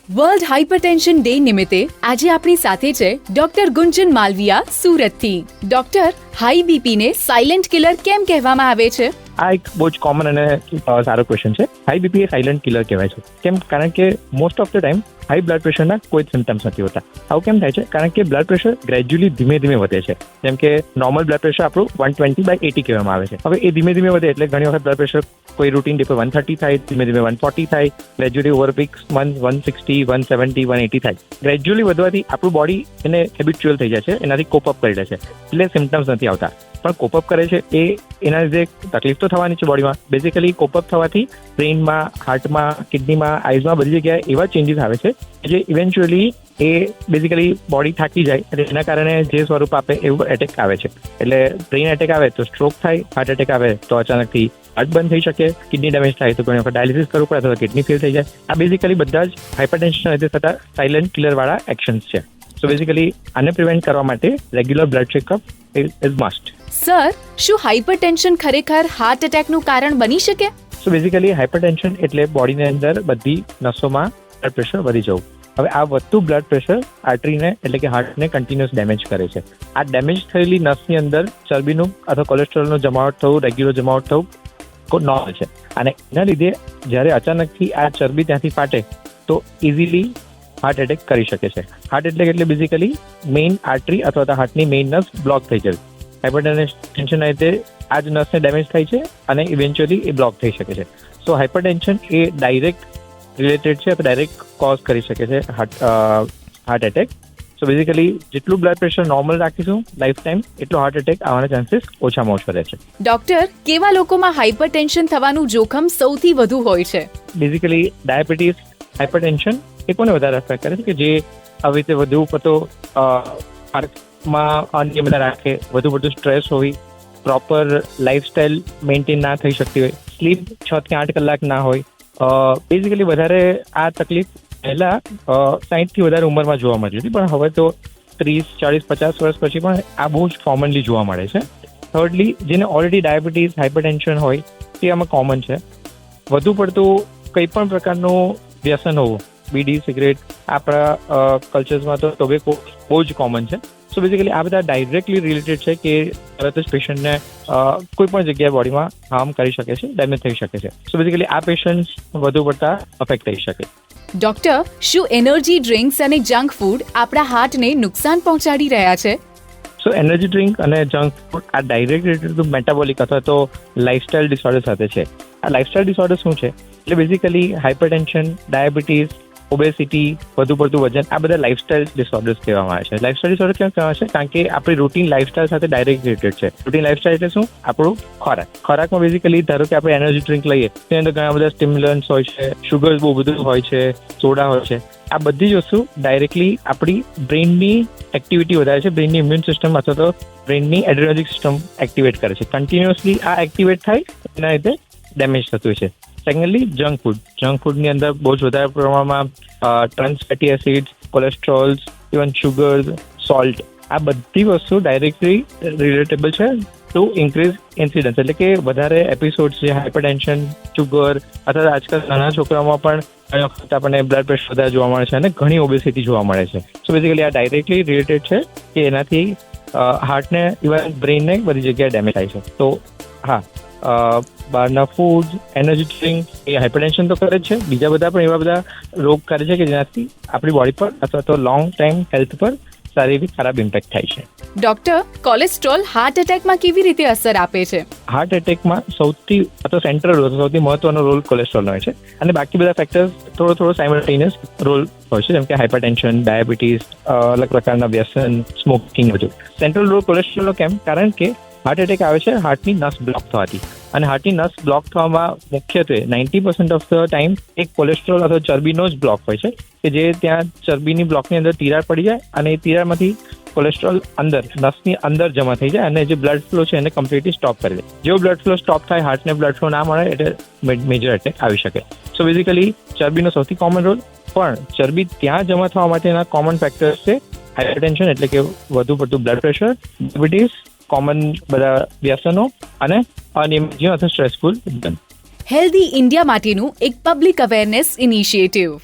World hypertension day નિમિત્તે આજે આપણી સાથે છે ડોક્ટર ગુંજન માલવિયા સુરતથી. ડોક્ટર, હાઈ બીપી ને સાયલેન્ટ કિલર કેમ કહેવામાં આવે છે? આ એક બહુ જ કોમન અને સારો ક્વેશ્ચન છે. હાઈ બીપી એ સાયલેન્ટ કિલર કહેવાય છે. કેમ? કારણ કે most of the time high blood પ્રેશરના કોઈ સિમ્ટમ્સ નથી હોતા. આવું કેમ થાય છે? કારણ કે બ્લડ પ્રેશર ગ્રેજ્યુઅલી ધીમે ધીમે વધે છે. જેમ કે નોર્મલ બ્લડ પ્રેશર આપણું 120/80 કહેવામાં આવે છે. હવે એ ધીમે ધીમે વધે એટલે ઘણી વખત બ્લડ પ્રેશર કોઈ રૂટીન ડે પર 130 થાય, ધીમે ધીમે 140 થાય, ગ્રેજ્યુઅલી ઓવર વીક્સ 160, 170, 180 થાય. ગ્રેજ્યુઅલી વધવાથી આપણું બોડી એને હેબિચ્યુઅલ થઈ જાય છે, એનાથી કોપ અપ કરી લે છે, એટલે સિમ્ટમ્સ નથી આવતા. પણ કોપ અપ કરે છે એ એના લીધે તકલીફ તો થવાની છે બોડીમાં. બેઝિકલી કોપ અપ થવાથી બ્રેઇનમાં, હાર્ટમાં, કિડનીમાં, આઈઝમાં બધી જગ્યાએ એવા ચેન્જીસ આવે છે જે ઇવેન્ચ્યુઅલી એ બેઝિકલી બોડી થાકી જાય અને એના કારણે જે સ્વરૂપ આપે એવું એટેક આવે છે. એટલે બ્રેઇન એટેક આવે તો સ્ટ્રોક થાય, હાર્ટ એટેક આવે તો અચાનકથી હાર્ટ બંધ થઈ શકે, કિડની ડેમેજ થાય તો ઘણી વખત ડાયાલિસિસ કરવું પડે અથવા કિડની ફેલ થઈ જાય. આ બેઝિકલી બધા જ હાઇપરટેન્શન લીધે થતા સાયલેન્ટ કિલર વાળા એક્શન્સ છે. સો બેઝિકલી આને પ્રિવેન્ટ કરવા માટે regular blood checkup is must. Sir, શું હાઇપરટેન્શન ખરેખર હાર્ટ એટેકનું કારણ બની શકે? સો બેઝિકલી હાઇપરટેન્શન એટલે બોડીની અંદર બધી નસોમાં બ્લડ પ્રેશર વધી જવું. હવે આ વધતું બ્લડ પ્રેશર આર્ટરીને એટલે કે હાર્ટને કન્ટિન્યુઅસ ડેમેજ કરે છે. આ ડેમેજ થયેલી નસની અંદર ચરબીનું અથવા કોલેસ્ટ્રોલનું જમાવટ થવું, રેગ્યુલર જમાવટ થવું નોર્મલ છે. અને એના લીધે જ્યારે અચાનકથી આ ચરબી ત્યાંથી ફાટે તો ઇઝીલી હાર્ટ એટેક કરી શકે છે. હાર્ટ એટેક એટલે બેઝિકલી મેઇન આર્ટરી અથવા તો હાર્ટની મેઇન નસ બ્લોક થઈ જાય. હાઇપરટેન્શનના લીધે આ જ નસને ડેમેજ થાય છે અને ઇવેન્ચ્યુઅલી એ બ્લોક થઈ શકે છે. સો હાઇપરટેન્શન એ ડાયરેક્ટ રિલેટેડ છે, ડાયરેક્ટ કોઝ કરી શકે છે હાર્ટ એટેક. સો બેઝિકલી જેટલું બ્લડ પ્રેશર નોર્મલ રાખીશું લાઈફ ટાઈમ એટલો હાર્ટ એટેક આવવાના ચાન્સીસ ઓછામાં ઓછો રહે છે. ડોક્ટર, કેવા લોકોમાં હાઇપરટેન્શન થવાનું જોખમ સૌથી વધુ હોય છે? બેઝિકલી ડાયાબિટીસ, હાઇપરટેન્શન એ કોને વધારે અસર કરે છે કે જે આવી રીતે વધુ પડતો માં અનિયમિતતા રાખે, વધુ પડતું સ્ટ્રેસ હોય, પ્રોપર લાઈફસ્ટાઈલ મેન્ટેન ના થઈ શકતી હોય, સ્લીપ 6 થી 8 કલાક ના હોય. બેઝિકલી વધારે આ તકલીફ પહેલા 60 થી વધારે ઉંમરમાં જોવા મળતી હતી, પણ હવે તો 30, 40, 50 વર્ષ પછી પણ આ બહુ જ કોમનલી જોવા મળે છે. થર્ડલી, જેને ઓલરેડી ડાયાબિટીસ, હાઇપરટેન્શન હોય તે આમાં કોમન છે. વધુ પડતું કંઈ પણ પ્રકારનું વ્યસન હોવું, બીડી, સિગરેટ, આપણા કલ્ચર્સમાં તો ટોબેકો બહુ જ કોમન છે. સો બેઝિકલી આ બધા ડાયરેક્ટલી રિલેટેડ છે કે તરત જ પેશન્ટને કોઈ પણ જગ્યાએ બોડીમાં હાર્મ કરી શકે છે, ડેમેજ થઈ શકે છે. સો બેઝિકલી આ પેશન્ટ વધુ પડતા અફેક્ટ થઈ શકે. ડોક્ટર, શું એનર્જી ડ્રિંક્સ અને જંક ફૂડ આપણા હાર્ટને નુકસાન પહોંચાડી રહ્યા છે? સો એનર્જી ડ્રિંક અને જંક ફૂડ આ ડાયરેક્ટ રિલેટેડ ટુ મેટાબોલિક અથવા તો લાઇફસ્ટાઇલ ડિસઓર્ડર સાથે છે. આ લાઇફસ્ટાઇલ ડિસઓર્ડર શું છે? એટલે બેઝિકલી હાઇપરટેન્શન, ડાયાબિટીસ, ઓબેસિટી, વધુ પડતું વજન, આ બધા લાઇફસ્ટાઇલ ડિસઓર્ડર્સ કહેવામાં આવે છે. લાઇફસ્ટાઇલ ડિસઓર્ડર કેમ કહેવાય છે? કારણ કે આપણી રૂટીન લાઇફસ્ટાઇલ સાથે ડાયરેક્ટ રિલેટેડ છે. રૂટીન લાઇફસ્ટાઇલ એટલે શું? આપણું ખોરાક. ખોરાકમાં બેઝિકલી ધારો કે આપણે એનર્જી ડ્રિંક લઈએ તેની અંદર ઘણા બધા સ્ટિમ્યુલન્ટ્સ હોય છે, શુગર્સ બહુ બધું હોય છે, સોડા હોય છે. આ બધી જ વસ્તુ ડાયરેક્ટલી આપણી બ્રેઇનની એક્ટિવિટી વધારે છે, બ્રેઇનની ઇમ્યુન સિસ્ટમ અથવા તો બ્રેઇનની એડ્રેનર્જિક સિસ્ટમ એક્ટિવેટ કરે છે. કન્ટિન્યુઅસલી આ એક્ટિવેટ થાય એના લીધે ડેમેજ થતું હોય છે. Secondly, junk food. જંક ફૂડની અંદર બહુ જ વધારે પ્રમાણમાં trans fatty acids, cholesterols, even sugars, salt, આ બધી વસ્તુ ડાયરેક્ટલી રિલેટેબલ છે ટુ ઇન્ક્રીઝ ઇન્સિડન્સ, એટલે કે વધારે એપિસોડ્સ જે હાઇપરટેન્શન, શુગર અથવા આજકાલ નાના છોકરાઓમાં પણ ઘણી વખત આપણને બ્લડ પ્રેશર વધારે જોવા મળે છે અને ઘણી ઓબેસિટી જોવા મળે છે. સો બેઝિકલી આ ડાયરેક્ટલી રિલેટેડ છે કે એનાથી હાર્ટને, ઇવન બ્રેઇનને બધી જગ્યાએ ડેમેજ થાય છે. તો હા, બહારના ફૂડ, એનર્જી ડ્રિંક એ હાઇપરટેન્શન તો કરે જ છે, બીજા બધા પણ એવા બધા રોગ કરે છે કે જેનાથી આપણી બોડી પર અથવા તો લોંગ ટાઈમ હેલ્થ પર સારી એવી ખરાબ ઇમ્પેક્ટ થાય છે. ડોક્ટર, કોલેસ્ટ્રોલ હાર્ટ એટેકમાં કેવી રીતે અસર આપે છે? હાર્ટ એટેકમાં સૌથી અથવા સેન્ટ્રલ રોલ, સૌથી મહત્વનો રોલ કોલેસ્ટ્રોલનો હોય છે અને બાકી બધા ફેક્ટર્સ થોડો સાયમલ્ટેનિયસ રોલ હોય છે, જેમ કે હાઇપરટેન્શન, ડાયાબિટીસ, અલગ પ્રકારના વ્યસન, સ્મોકિંગ, બધું. સેન્ટ્રલ રોલ કોલેસ્ટ્રોલનો કેમ? કારણ કે હાર્ટ એટેક આવે છે હાર્ટની નસ બ્લોક થવાથી, અને હાર્ટની નસ બ્લોક થવામાં મુખ્યત્વે 90% ઓફ ધ ટાઈમ એક કોલેસ્ટ્રોલ અથવા ચરબીનો જ બ્લોક હોય છે કે જે ત્યાં ચરબીની બ્લોકની અંદર તિરાડ પડી જાય અને એ તિરાડમાંથી કોલેસ્ટ્રોલ અંદર નસની અંદર જમા થઈ જાય અને જે બ્લડ ફ્લો છે એને કમ્પ્લીટલી સ્ટોપ કરી દે. જેવો બ્લડ ફ્લો સ્ટોપ થાય, હાર્ટને બ્લડ ફ્લો ના મળે એટલે મેજર એટેક આવી શકે. સો બેઝિકલી ચરબીનો સૌથી કોમન રોલ, પણ ચરબી ત્યાં જમા થવા માટેના કોમન ફેક્ટર્સ છે હાઇપરટેન્શન એટલે કે વધુ પડતું બ્લડ પ્રેશર, ડાયાબિટીસ, કોમન બધા વ્યસનો અને અનિયમિત જીવન અથવા સ્ટ્રેસફુલ. હેલ્ધી ઇન્ડિયા માટેનું એક પબ્લિક અવેરનેસ ઇનિશિયેટિવ.